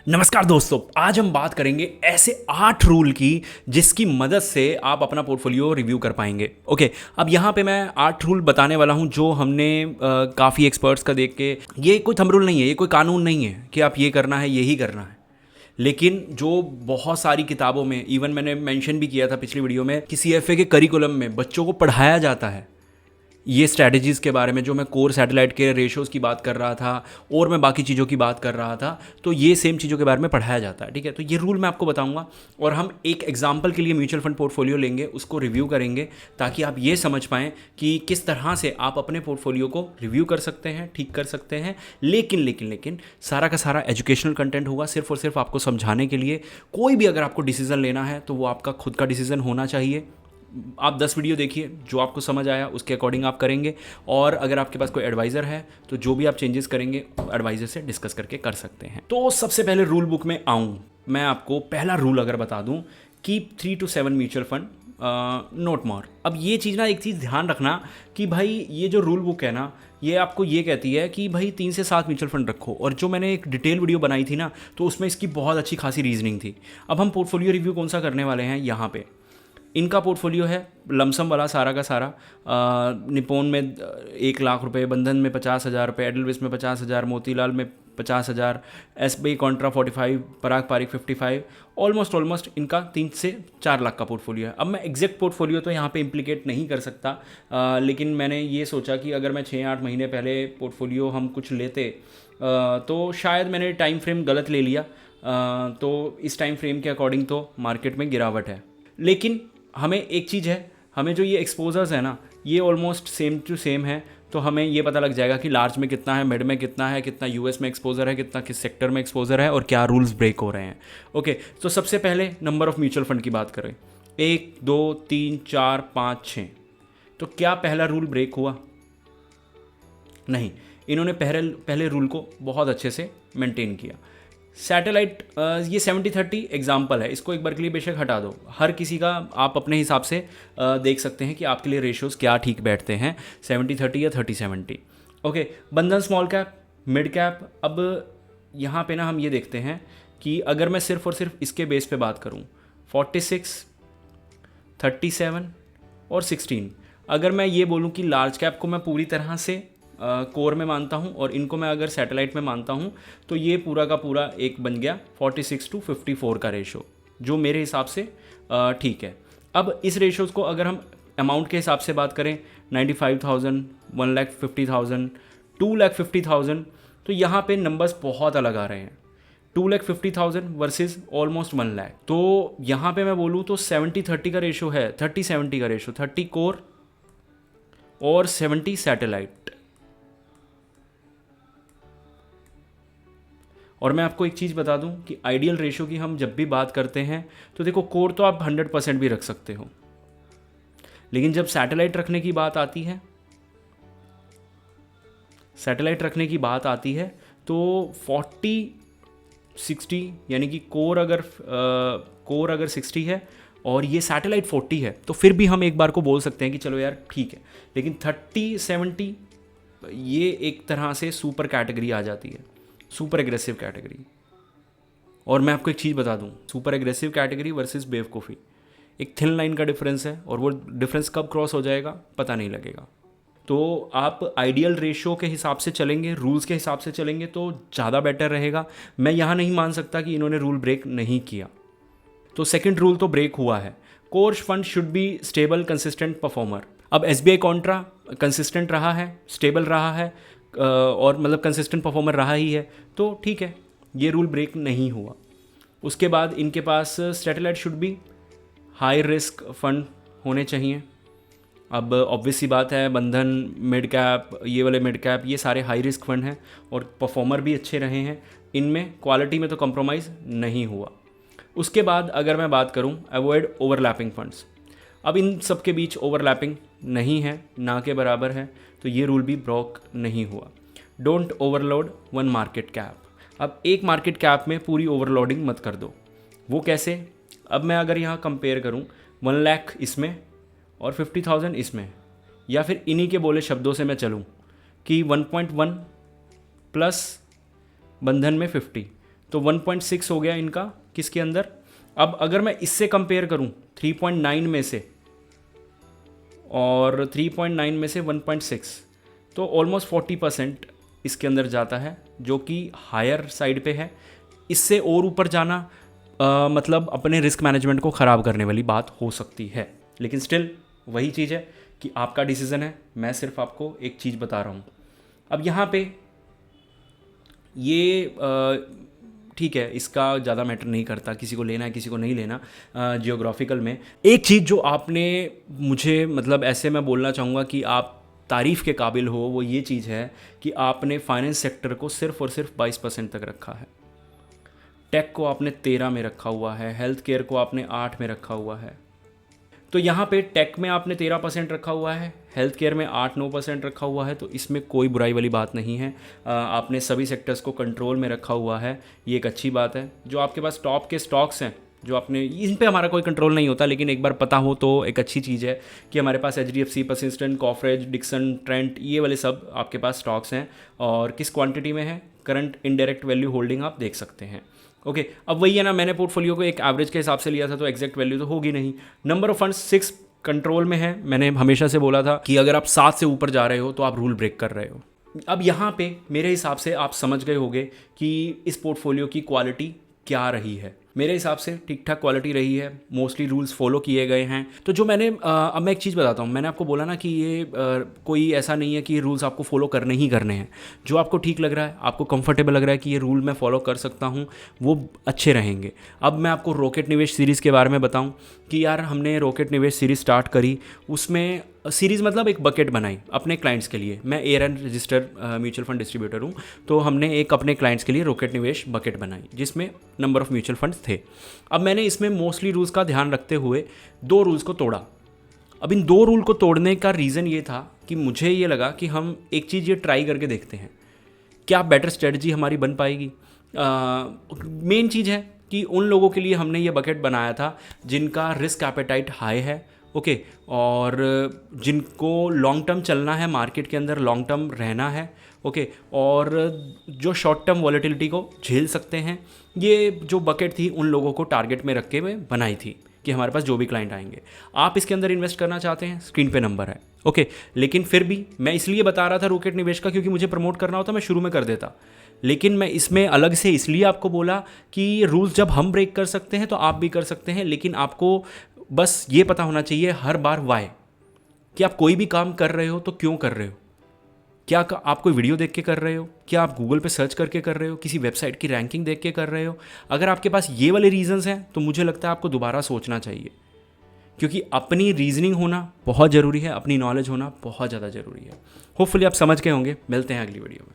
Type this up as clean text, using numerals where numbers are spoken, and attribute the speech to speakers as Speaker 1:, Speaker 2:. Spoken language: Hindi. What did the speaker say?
Speaker 1: नमस्कार दोस्तों, आज हम बात करेंगे ऐसे 8 रूल की जिसकी मदद से आप अपना पोर्टफोलियो रिव्यू कर पाएंगे। ओके, अब यहाँ पे मैं 8 रूल बताने वाला हूँ जो हमने काफ़ी एक्सपर्ट्स का देख के, ये कोई थंब रूल नहीं है, ये कोई कानून नहीं है कि आप ये करना है यही करना है, लेकिन जो बहुत सारी किताबों में, इवन मैंने मेंशन भी किया था पिछली वीडियो में कि सीएफए के करिकुलम में बच्चों को पढ़ाया जाता है ये स्ट्रैटेजीज़ के बारे में। जो मैं कोर सैटेलाइट के रेशोज़ की बात कर रहा था और मैं बाकी चीज़ों की बात कर रहा था, तो ये सेम चीज़ों के बारे में पढ़ाया जाता है। ठीक है, तो ये रूल मैं आपको बताऊंगा और हम एक एग्जांपल के लिए म्यूचुअल फंड पोर्टफोलियो लेंगे, उसको रिव्यू करेंगे ताकि आप ये समझ पाएँ कि किस तरह से आप अपने पोर्टफोलियो को रिव्यू कर सकते हैं, ठीक कर सकते हैं। लेकिन सारा का सारा एजुकेशनल कंटेंट होगा, सिर्फ और सिर्फ आपको समझाने के लिए। कोई भी अगर आपको डिसीज़न लेना है तो वो आपका खुद का डिसीज़न होना चाहिए। आप 10 वीडियो देखिए, जो आपको समझ आया उसके अकॉर्डिंग आप करेंगे, और अगर आपके पास कोई एडवाइज़र है तो जो भी आप चेंजेस करेंगे एडवाइज़र से डिस्कस करके कर सकते हैं। तो सबसे पहले रूल बुक में आऊँ, मैं आपको पहला रूल अगर बता दूँ, keep 3 to 7 mutual fund, note मोर। अब ये चीज़ ना, एक चीज़ ध्यान रखना कि भाई ये जो रूल बुक है ना, ये आपको ये कहती है कि भाई 3 से 7 म्यूचुअल फंड रखो। और जो मैंने एक डिटेल वीडियो बनाई थी ना, तो उसमें इसकी बहुत अच्छी खासी रीजनिंग थी। अब हम पोर्टफोलियो रिव्यू कौन सा करने वाले हैं यहाँ पे, इनका पोर्टफोलियो है लमसम वाला सारा का सारा। निपोन में 1 लाख रुपए, बंधन में 50,000 रुपये, एडलविस में 50,000, मोतीलाल में 50,000, एसबीआई कॉन्ट्रा 45, पराग पारिक 55, ऑलमोस्ट इनका 3 से 4 लाख का पोर्टफोलियो है। अब मैं एग्जैक्ट पोर्टफोलियो तो यहाँ पे इम्प्लीकेट नहीं कर सकता, लेकिन मैंने ये सोचा कि अगर मैं 6-8 महीने पहले पोर्टफोलियो हम कुछ लेते, तो शायद मैंने टाइम फ्रेम गलत ले लिया, तो इस टाइम फ्रेम के अकॉर्डिंग तो मार्केट में गिरावट है। लेकिन हमें एक चीज़ है, हमें जो ये एक्सपोजर्स है ना, ये ऑलमोस्ट सेम टू सेम है। तो हमें ये पता लग जाएगा कि लार्ज में कितना है, मिड में कितना है, कितना यूएस में एक्सपोजर है, कितना किस सेक्टर में एक्सपोजर है, और क्या रूल्स ब्रेक हो रहे हैं। ओके, तो सबसे पहले नंबर ऑफ म्यूचुअल फंड की बात करें, 1 2 3 4 5 6। तो क्या पहला रूल ब्रेक हुआ? नहीं, इन्होंने पहले रूल को बहुत अच्छे से मेंटेन किया। सैटेलाइट, ये 70-30 एग्जाम्पल है, इसको एक बार के लिए बेशक हटा दो। हर किसी का आप अपने हिसाब से देख सकते हैं कि आपके लिए रेशियोज़ क्या ठीक बैठते हैं, 70-30 या 30-70। ओके, बंधन स्मॉल कैप, मिड कैप। अब यहाँ पे ना हम ये देखते हैं कि अगर मैं सिर्फ और सिर्फ इसके बेस पे बात करूँ, 46, 37 और 16। अगर मैं ये बोलूँ कि लार्ज कैप को मैं पूरी तरह से कोर में मानता हूँ और इनको मैं अगर सैटेलाइट में मानता हूँ, तो ये पूरा का पूरा एक बन गया 46 to 54 का रेशो, जो मेरे हिसाब से ठीक है। अब इस रेशोज़ को अगर हम अमाउंट के हिसाब से बात करें, 95,000, 1,50,000, 2,50,000, तो यहाँ पे नंबर्स बहुत अलग आ रहे हैं। 2,50,000 वर्सेस ऑलमोस्ट 1 लाख। तो यहाँ पे मैं बोलूँ तो 70-30 का रेशो है, 30-70 का रेशो, 30 कोर और 70 सैटेलाइट। और मैं आपको एक चीज़ बता दूं कि आइडियल रेशो की हम जब भी बात करते हैं, तो देखो कोर तो आप 100% भी रख सकते हो, लेकिन जब सैटेलाइट रखने की बात आती है, तो 40-60, यानी कि कोर अगर 60 है और ये सैटेलाइट 40 है, तो फिर भी हम एक बार को बोल सकते हैं कि चलो यार ठीक है। लेकिन 30-70 ये एक तरह से सुपर कैटेगरी आ जाती है, सुपर एग्रेसिव कैटेगरी। और मैं आपको एक चीज़ बता दूं, सुपर एग्रेसिव कैटेगरी वर्सेस बेवकूफ़ी एक थिन लाइन का डिफरेंस है, और वो डिफरेंस कब क्रॉस हो जाएगा पता नहीं लगेगा। तो आप आइडियल रेशियो के हिसाब से चलेंगे, रूल्स के हिसाब से चलेंगे तो ज़्यादा बेटर रहेगा। मैं यहाँ नहीं मान सकता कि इन्होंने रूल ब्रेक नहीं किया। तो सेकंड रूल तो ब्रेक हुआ है, core fund should be stable consistent performer. अब एसबीआई कॉन्ट्रा कंसिस्टेंट रहा है, स्टेबल रहा है, और मतलब कंसिस्टेंट परफॉर्मर रहा ही है, तो ठीक है, ये रूल ब्रेक नहीं हुआ। उसके बाद इनके पास satellite should be high risk fund होने चाहिए। अब ऑब्वियस सी बात है, बंधन, मिड कैप, ये वाले मिड कैप, ये सारे हाई रिस्क फंड हैं और परफॉर्मर भी अच्छे रहे हैं, इनमें क्वालिटी में तो कंप्रोमाइज़ नहीं हुआ। उसके बाद अगर मैं बात करूं, अवॉइड ओवरलैपिंग फंड्स। अब इन सब के बीच ओवरलैपिंग नहीं है, ना के बराबर है, तो ये रूल भी ब्रोक नहीं हुआ। Don't overload one market cap. अब एक मार्केट कैप में पूरी ओवरलोडिंग मत कर दो। वो कैसे? अब मैं अगर यहाँ कंपेयर करूँ 1 लाख इसमें और 50,000 इसमें, या फिर इन्हीं के बोले शब्दों से मैं चलूँ कि 1.1 प्लस बंधन में 50, तो 1.6 हो गया इनका किसके अंदर। अब अगर मैं इससे कंपेयर करूं 3.9 में से और 3.9 में से 1.6, तो ऑलमोस्ट 40% इसके अंदर जाता है, जो कि हायर साइड पे है। इससे और ऊपर जाना मतलब अपने रिस्क मैनेजमेंट को ख़राब करने वाली बात हो सकती है। लेकिन स्टिल वही चीज़ है कि आपका डिसीज़न है, मैं सिर्फ आपको एक चीज़ बता रहा हूँ। अब यहाँ पे ये ठीक है, इसका ज़्यादा मैटर नहीं करता, किसी को लेना है किसी को नहीं लेना जियोग्राफिकल में। एक चीज़ जो आपने मुझे मतलब ऐसे मैं बोलना चाहूँगा कि आप तारीफ़ के काबिल हो, वो ये चीज़ है कि आपने फाइनेंस सेक्टर को सिर्फ और सिर्फ 22% तक रखा है, टेक को आपने 13 में रखा हुआ है, हेल्थ केयर को आपने 8 में रखा हुआ है। तो यहाँ पे टेक में आपने 13% रखा हुआ है, हेल्थ केयर में 8-9% रखा हुआ है, तो इसमें कोई बुराई वाली बात नहीं है। आपने सभी सेक्टर्स को कंट्रोल में रखा हुआ है, ये एक अच्छी बात है। जो आपके पास टॉप के स्टॉक्स हैं, जो आपने, इन पे हमारा कोई कंट्रोल नहीं होता, लेकिन एक बार पता हो तो एक अच्छी चीज़ है कि हमारे पास HDFC, परसिस्टेंट, कॉफरेज, डिक्सन, ट्रेंट, ये वाले सब आपके पास स्टॉक्स हैं और किस क्वांटिटी में है, करंट इनडायरेक्ट वैल्यू होल्डिंग आप देख सकते हैं। ओके, अब वही है ना, मैंने पोर्टफोलियो को एक एवरेज के हिसाब से लिया था, तो एग्जैक्ट वैल्यू तो होगी नहीं। नंबर ऑफ फंड्स 6 कंट्रोल में है। मैंने हमेशा से बोला था कि अगर आप 7 से ऊपर जा रहे हो तो आप रूल ब्रेक कर रहे हो। अब यहाँ पे मेरे हिसाब से आप समझ गए होंगे कि इस पोर्टफोलियो की क्वालिटी क्या रही है। मेरे हिसाब से ठीक ठाक क्वालिटी रही है, मोस्टली रूल्स फॉलो किए गए हैं। तो जो मैंने अब मैं एक चीज़ बताता हूँ, मैंने आपको बोला ना कि ये कोई ऐसा नहीं है कि ये रूल्स आपको फॉलो करने ही करने हैं। जो आपको ठीक लग रहा है, आपको कंफर्टेबल लग रहा है कि ये रूल मैं फॉलो कर सकता हूँ, वो अच्छे रहेंगे। अब मैं आपको रॉकेट निवेश सीरीज़ के बारे में बताऊँ कि यार हमने रॉकेट निवेश सीरीज़ स्टार्ट करी, उसमें सीरीज़ मतलब एक बकेट बनाई अपने क्लाइंट्स के लिए। मैं ARN registered mutual fund distributor हूँ, तो हमने एक अपने क्लाइंट्स के लिए रॉकेट निवेश बकेट बनाई जिसमें नंबर ऑफ़ म्यूचुअल फंड्स थे। अब मैंने इसमें मोस्टली रूल्स का ध्यान रखते हुए 2 रूल्स को तोड़ा। अब इन 2 रूल को तोड़ने का रीज़न ये था कि मुझे ये लगा कि हम एक चीज़ ये ट्राई करके देखते हैं, क्या बेटर स्ट्रेटजी हमारी बन पाएगी। मेन चीज़ है कि उन लोगों के लिए हमने ये बकेट बनाया था जिनका रिस्क एपेटाइट हाई है, ओके, और जिनको लॉन्ग टर्म चलना है मार्केट के अंदर, लॉन्ग टर्म रहना है, ओके, और जो शॉर्ट टर्म वॉलेटिलिटी को झेल सकते हैं। ये जो बकेट थी उन लोगों को टारगेट में रख के मैं बनाई थी कि हमारे पास जो भी क्लाइंट आएंगे, आप इसके अंदर इन्वेस्ट करना चाहते हैं, स्क्रीन पे नंबर है, ओके। लेकिन फिर भी मैं इसलिए बता रहा था रॉकेट निवेश का, क्योंकि मुझे प्रमोट करना होता मैं शुरू में कर देता, लेकिन मैं इसमें अलग से इसलिए आपको बोला कि रूल्स जब हम ब्रेक कर सकते हैं तो आप भी कर सकते हैं। लेकिन आपको बस ये पता होना चाहिए हर बार वाई, कि आप कोई भी काम कर रहे हो तो क्यों कर रहे हो। क्या आप कोई वीडियो देख के कर रहे हो, क्या आप गूगल पे सर्च करके कर रहे हो, किसी वेबसाइट की रैंकिंग देख के कर रहे हो। अगर आपके पास ये वाले रीजंस हैं तो मुझे लगता है आपको दोबारा सोचना चाहिए, क्योंकि अपनी रीजनिंग होना बहुत ज़रूरी है, अपनी नॉलेज होना बहुत ज़्यादा ज़रूरी है। होपफुली आप समझ गए होंगे। मिलते हैं अगली वीडियो में।